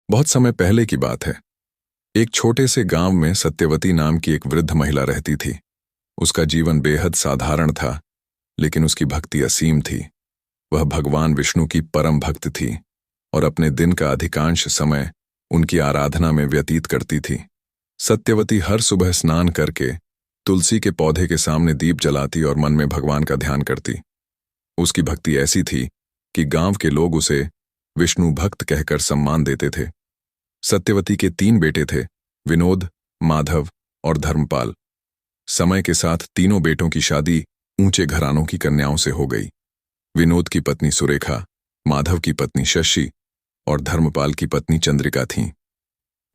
बहुत समय पहले की बात है। एक छोटे से गांव में सत्यवती नाम की एक वृद्ध महिला रहती थी। उसका जीवन बेहद साधारण था, लेकिन उसकी भक्ति असीम थी। वह भगवान विष्णु की परम भक्त थी और अपने दिन का अधिकांश समय उनकी आराधना में व्यतीत करती थी। सत्यवती हर सुबह स्नान करके तुलसी के पौधे के सामने दीप जलाती और मन में भगवान का ध्यान करती। उसकी भक्ति ऐसी थी कि गांव के लोग उसे विष्णु भक्त कहकर सम्मान देते थे। सत्यवती के 3 बेटे थे, विनोद, माधव और धर्मपाल। समय के साथ तीनों बेटों की शादी ऊंचे घरानों की कन्याओं से हो गई। विनोद की पत्नी सुरेखा, माधव की पत्नी शशि और धर्मपाल की पत्नी चंद्रिका थीं।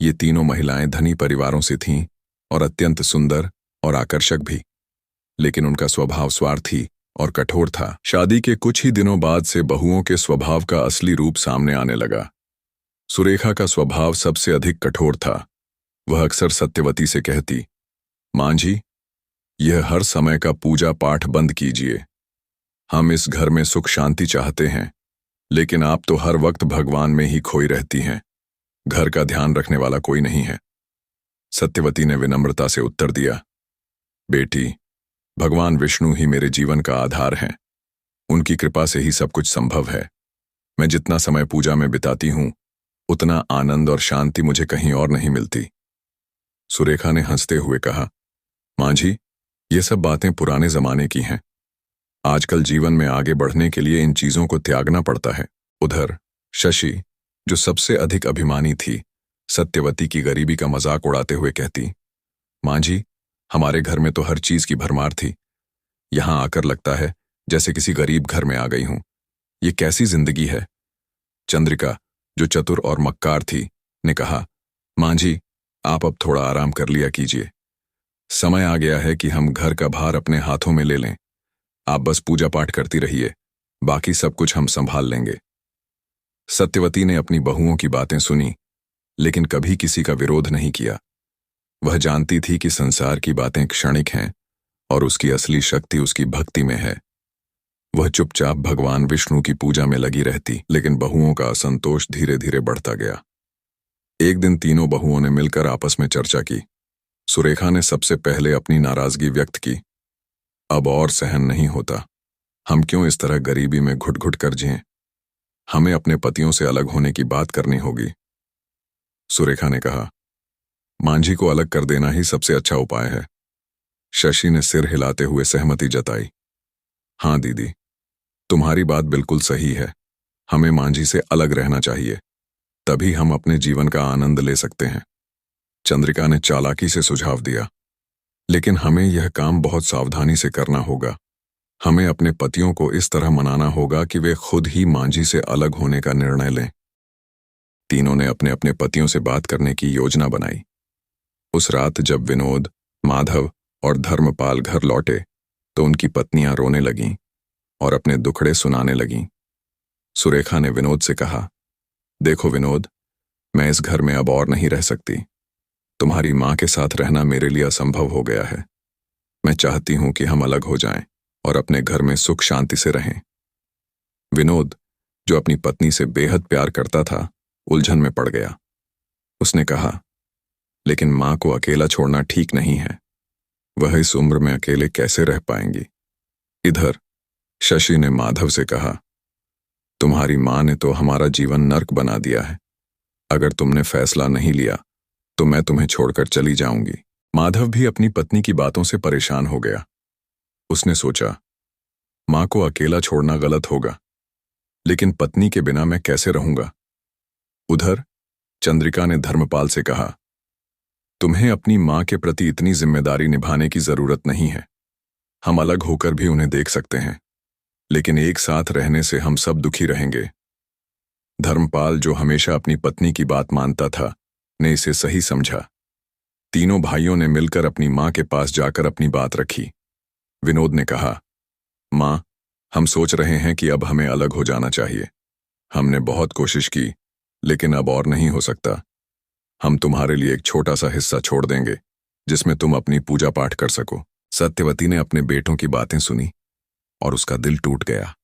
ये तीनों महिलाएं धनी परिवारों से थीं और अत्यंत सुंदर और आकर्षक भी, लेकिन उनका स्वभाव स्वार्थी और कठोर था। शादी के कुछ ही दिनों बाद से बहुओं के स्वभाव का असली रूप सामने आने लगा। सुरेखा का स्वभाव सबसे अधिक कठोर था। वह अक्सर सत्यवती से कहती, मां जी, यह हर समय का पूजा पाठ बंद कीजिए। हम इस घर में सुख शांति चाहते हैं, लेकिन आप तो हर वक्त भगवान में ही खोई रहती हैं। घर का ध्यान रखने वाला कोई नहीं है। सत्यवती ने विनम्रता से उत्तर दिया, बेटी, भगवान विष्णु ही मेरे जीवन का आधार हैं। उनकी कृपा से ही सब कुछ संभव है। मैं जितना समय पूजा में बिताती हूं, उतना आनंद और शांति मुझे कहीं और नहीं मिलती। सुरेखा ने हंसते हुए कहा, मां जी, ये सब बातें पुराने जमाने की हैं। आजकल जीवन में आगे बढ़ने के लिए इन चीजों को त्यागना पड़ता है। उधर शशि, जो सबसे अधिक अभिमानी थी, सत्यवती की गरीबी का मजाक उड़ाते हुए कहती, मां जी, हमारे घर में तो हर चीज की भरमार थी। यहां आकर लगता है जैसे किसी गरीब घर में आ गई हूं। ये कैसी जिंदगी है। चंद्रिका, जो चतुर और मक्कार थी, ने कहा, मां जी, आप अब थोड़ा आराम कर लिया कीजिए। समय आ गया है कि हम घर का भार अपने हाथों में ले लें। आप बस पूजा पाठ करती रहिए, बाकी सब कुछ हम संभाल लेंगे। सत्यवती ने अपनी बहुओं की बातें सुनी, लेकिन कभी किसी का विरोध नहीं किया। वह जानती थी कि संसार की बातें क्षणिक हैं और उसकी असली शक्ति उसकी भक्ति में है। वह चुपचाप भगवान विष्णु की पूजा में लगी रहती, लेकिन बहुओं का असंतोष धीरे धीरे बढ़ता गया। एक दिन तीनों बहुओं ने मिलकर आपस में चर्चा की। सुरेखा ने सबसे पहले अपनी नाराजगी व्यक्त की। अब और सहन नहीं होता। हम क्यों इस तरह गरीबी में घुट घुट कर जिएं? हमें अपने पतियों से अलग होने की बात करनी होगी। सुरेखा ने कहा, मांझी को अलग कर देना ही सबसे अच्छा उपाय है। शशि ने सिर हिलाते हुए सहमति जताई। हाँ दीदी, तुम्हारी बात बिल्कुल सही है। हमें मांझी से अलग रहना चाहिए, तभी हम अपने जीवन का आनंद ले सकते हैं। चंद्रिका ने चालाकी से सुझाव दिया, लेकिन हमें यह काम बहुत सावधानी से करना होगा। हमें अपने पतियों को इस तरह मनाना होगा कि वे खुद ही मांझी से अलग होने का निर्णय लें। तीनों ने अपने अपने पतियों से बात करने की योजना बनाई। उस रात जब विनोद, माधव और धर्मपाल घर लौटे, तो उनकी पत्नियां रोने लगीं और अपने दुखड़े सुनाने लगीं। सुरेखा ने विनोद से कहा, देखो विनोद, मैं इस घर में अब और नहीं रह सकती। तुम्हारी मां के साथ रहना मेरे लिए असंभव हो गया है। मैं चाहती हूं कि हम अलग हो जाएं और अपने घर में सुख शांति से रहें। विनोद, जो अपनी पत्नी से बेहद प्यार करता था, उलझन में पड़ गया। उसने कहा, लेकिन मां को अकेला छोड़ना ठीक नहीं है। वह इस उम्र में अकेले कैसे रह पाएंगी। इधर शशि ने माधव से कहा, तुम्हारी मां ने तो हमारा जीवन नर्क बना दिया है। अगर तुमने फैसला नहीं लिया तो मैं तुम्हें छोड़कर चली जाऊंगी। माधव भी अपनी पत्नी की बातों से परेशान हो गया। उसने सोचा, मां को अकेला छोड़ना गलत होगा, लेकिन पत्नी के बिना मैं कैसे रहूंगा। उधर चंद्रिका ने धर्मपाल से कहा, तुम्हें अपनी मां के प्रति इतनी जिम्मेदारी निभाने की जरूरत नहीं है। हम अलग होकर भी उन्हें देख सकते हैं, लेकिन एक साथ रहने से हम सब दुखी रहेंगे। धर्मपाल, जो हमेशा अपनी पत्नी की बात मानता था, ने इसे सही समझा। तीनों भाइयों ने मिलकर अपनी मां के पास जाकर अपनी बात रखी। विनोद ने कहा, मां, हम सोच रहे हैं कि अब हमें अलग हो जाना चाहिए। हमने बहुत कोशिश की, लेकिन अब और नहीं हो सकता। हम तुम्हारे लिए एक छोटा सा हिस्सा छोड़ देंगे, जिसमें तुम अपनी पूजा पाठ कर सको। सत्यवती ने अपने बेटों की बातें सुनी और उसका दिल टूट गया।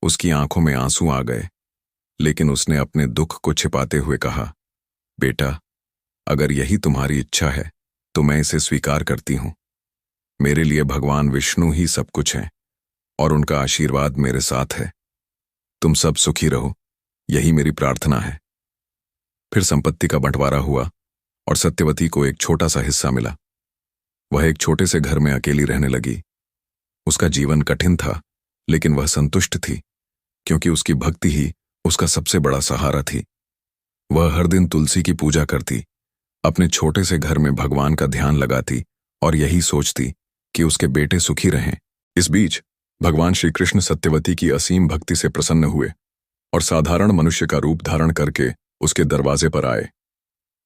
उसकी आंखों में आंसू आ गए, लेकिन उसने अपने दुख को छिपाते हुए कहा, बेटा, अगर यही तुम्हारी इच्छा है तो मैं इसे स्वीकार करती हूं। मेरे लिए भगवान विष्णु ही सब कुछ है और उनका आशीर्वाद मेरे साथ है। तुम सब सुखी रहो, यही मेरी प्रार्थना है। फिर संपत्ति का बंटवारा हुआ और सत्यवती को एक छोटा सा हिस्सा मिला। वह एक छोटे से घर में अकेली रहने लगी। उसका जीवन कठिन था, लेकिन वह संतुष्ट थी, क्योंकि उसकी भक्ति ही उसका सबसे बड़ा सहारा थी। वह हर दिन तुलसी की पूजा करती, अपने छोटे से घर में भगवान का ध्यान लगाती और यही सोचती कि उसके बेटे सुखी रहें। इस बीच भगवान श्री कृष्ण सत्यवती की असीम भक्ति से प्रसन्न हुए और साधारण मनुष्य का रूप धारण करके उसके दरवाजे पर आए।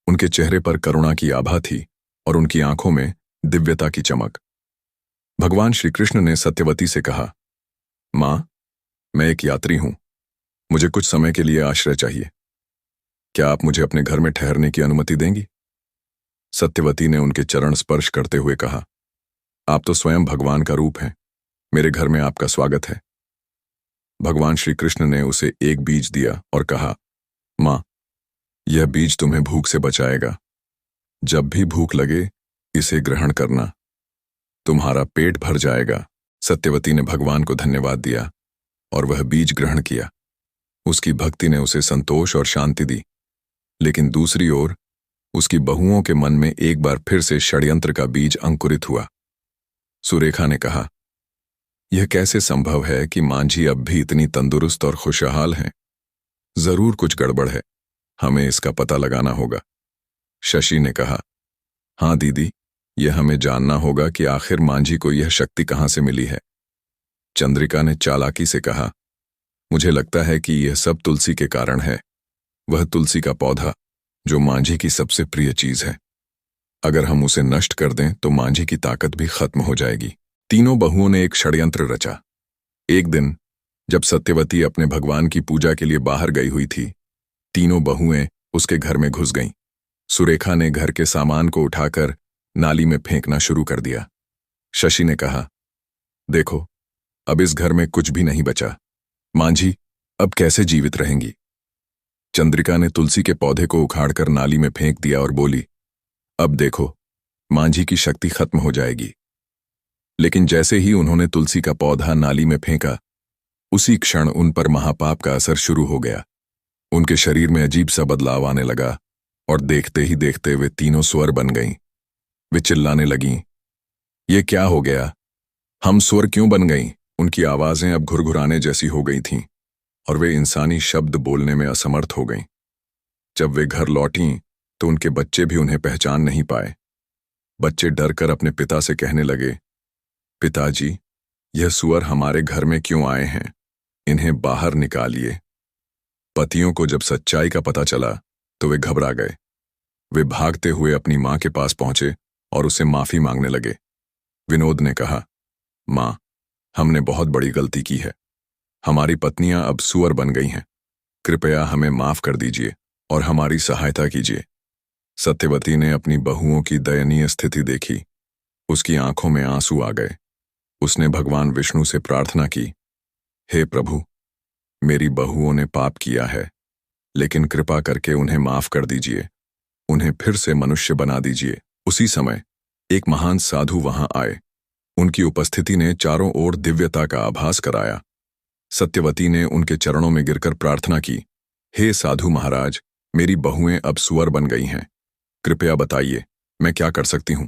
उनके चेहरे पर करुणा की आभा थी और उनकी आंखों में दिव्यता की चमक। भगवान श्री कृष्ण ने सत्यवती से कहा, मां, मैं एक यात्री हूं, मुझे कुछ समय के लिए आश्रय चाहिए। क्या आप मुझे अपने घर में ठहरने की अनुमति देंगी? सत्यवती ने उनके चरण स्पर्श करते हुए कहा, आप तो स्वयं भगवान का रूप हैं, मेरे घर में आपका स्वागत है। भगवान श्री कृष्ण ने उसे एक बीज दिया और कहा, मां, यह बीज तुम्हें भूख से बचाएगा। जब भी भूख लगे इसे ग्रहण करना, तुम्हारा पेट भर जाएगा। सत्यवती ने भगवान को धन्यवाद दिया और वह बीज ग्रहण किया। उसकी भक्ति ने उसे संतोष और शांति दी, लेकिन दूसरी ओर उसकी बहुओं के मन में एक बार फिर से षड्यंत्र का बीज अंकुरित हुआ। सुरेखा ने कहा, यह कैसे संभव है कि मांझी अब भी इतनी तंदुरुस्त और खुशहाल हैं? जरूर कुछ गड़बड़ है, हमें इसका पता लगाना होगा। शशि ने कहा, हाँ दीदी, यह हमें जानना होगा कि आखिर मांझी को यह शक्ति कहां से मिली है। चंद्रिका ने चालाकी से कहा, मुझे लगता है कि यह सब तुलसी के कारण है। वह तुलसी का पौधा जो मांझी की सबसे प्रिय चीज है, अगर हम उसे नष्ट कर दें तो मांझी की ताकत भी खत्म हो जाएगी। तीनों बहुओं ने एक षड्यंत्र रचा। एक दिन जब सत्यवती अपने भगवान की पूजा के लिए बाहर गई हुई थी, तीनों बहुएं उसके घर में घुस गईं। सुरेखा ने घर के सामान को उठाकर नाली में फेंकना शुरू कर दिया। शशि ने कहा, देखो, अब इस घर में कुछ भी नहीं बचा। मांझी अब कैसे जीवित रहेंगी? चंद्रिका ने तुलसी के पौधे को उखाड़कर नाली में फेंक दिया और बोली, अब देखो, मांझी की शक्ति खत्म हो जाएगी। लेकिन जैसे ही उन्होंने तुलसी का पौधा नाली में फेंका, उसी क्षण उन पर महापाप का असर शुरू हो गया। उनके शरीर में अजीब सा बदलाव आने लगा और देखते ही देखते वे तीनों स्वर बन गईं। वे चिल्लाने लगीं, ये क्या हो गया? हम स्वर क्यों बन गईं? उनकी आवाजें अब घुरघुराने जैसी हो गई थीं और वे इंसानी शब्द बोलने में असमर्थ हो गईं। जब वे घर लौटीं तो उनके बच्चे भी उन्हें पहचान नहीं पाए। बच्चे डरकर अपने पिता से कहने लगे, पिताजी, यह सुअर हमारे घर में क्यों आए हैं? इन्हें बाहर निकालिए। पतियों को जब सच्चाई का पता चला तो वे घबरा गए। वे भागते हुए अपनी मां के पास पहुंचे और उसे माफी मांगने लगे। विनोद ने कहा, मां, हमने बहुत बड़ी गलती की है। हमारी पत्नियां अब सुअर बन गई हैं। कृपया हमें माफ कर दीजिए और हमारी सहायता कीजिए। सत्यवती ने अपनी बहुओं की दयनीय स्थिति देखी। उसकी आंखों में आंसू आ गए। उसने भगवान विष्णु से प्रार्थना की, हे प्रभु, मेरी बहुओं ने पाप किया है, लेकिन कृपा करके उन्हें माफ कर दीजिए। उन्हें फिर से मनुष्य बना दीजिए। उसी समय एक महान साधु वहां आए। उनकी उपस्थिति ने चारों ओर दिव्यता का आभास कराया। सत्यवती ने उनके चरणों में गिरकर प्रार्थना की, हे साधु महाराज, मेरी बहुएं अब सुअर बन गई हैं। कृपया बताइए, मैं क्या कर सकती हूं?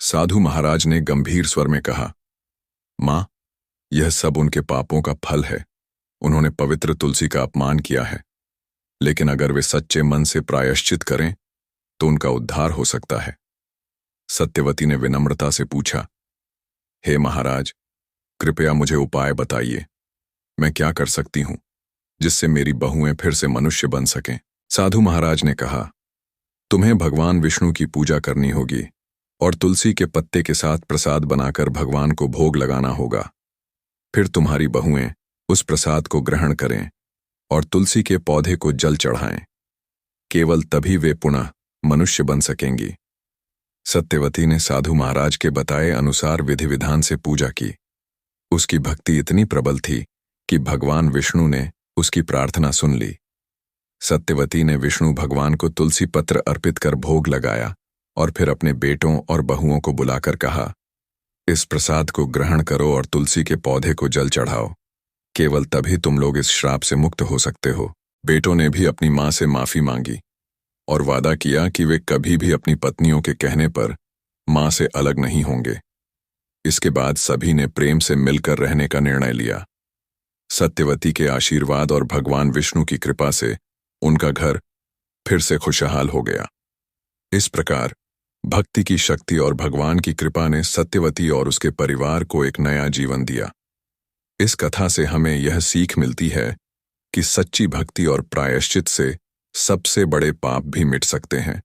साधु महाराज ने गंभीर स्वर में कहा, मां, यह सब उनके पापों का फल है। उन्होंने पवित्र तुलसी का अपमान किया है, लेकिन अगर वे सच्चे मन से प्रायश्चित करें तो उनका उद्धार हो सकता है। सत्यवती ने विनम्रता से पूछा, हे महाराज, कृपया मुझे उपाय बताइए। मैं क्या कर सकती हूं जिससे मेरी बहुएं फिर से मनुष्य बन सकें? साधु महाराज ने कहा, तुम्हें भगवान विष्णु की पूजा करनी होगी और तुलसी के पत्ते के साथ प्रसाद बनाकर भगवान को भोग लगाना होगा। फिर तुम्हारी बहुएं उस प्रसाद को ग्रहण करें और तुलसी के पौधे को जल चढ़ाएं। केवल तभी वे पुनः मनुष्य बन सकेंगी। सत्यवती ने साधु महाराज के बताए अनुसार विधि विधान से पूजा की। उसकी भक्ति इतनी प्रबल थी कि भगवान विष्णु ने उसकी प्रार्थना सुन ली। सत्यवती ने विष्णु भगवान को तुलसी पत्र अर्पित कर भोग लगाया और फिर अपने बेटों और बहुओं को बुलाकर कहा, इस प्रसाद को ग्रहण करो और तुलसी के पौधे को जल चढ़ाओ। केवल तभी तुम लोग इस श्राप से मुक्त हो सकते हो। बेटों ने भी अपनी मां से माफी मांगी और वादा किया कि वे कभी भी अपनी पत्नियों के कहने पर मां से अलग नहीं होंगे। इसके बाद सभी ने प्रेम से मिलकर रहने का निर्णय लिया। सत्यवती के आशीर्वाद और भगवान विष्णु की कृपा से उनका घर फिर से खुशहाल हो गया। इस प्रकार भक्ति की शक्ति और भगवान की कृपा ने सत्यवती और उसके परिवार को एक नया जीवन दिया। इस कथा से हमें यह सीख मिलती है कि सच्ची भक्ति और प्रायश्चित से सबसे बड़े पाप भी मिट सकते हैं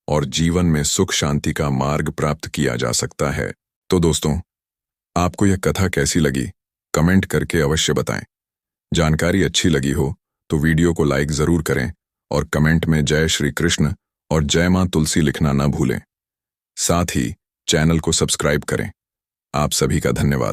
और जीवन में सुख शांति का मार्ग प्राप्त किया जा सकता है। तो दोस्तों, आपको यह कथा कैसी लगी कमेंट करके अवश्य बताएं। जानकारी अच्छी लगी हो तो वीडियो को लाइक जरूर करें और कमेंट में जय श्री कृष्ण और जय मां तुलसी लिखना न भूलें। साथ ही चैनल को सब्सक्राइब करें। आप सभी का धन्यवाद।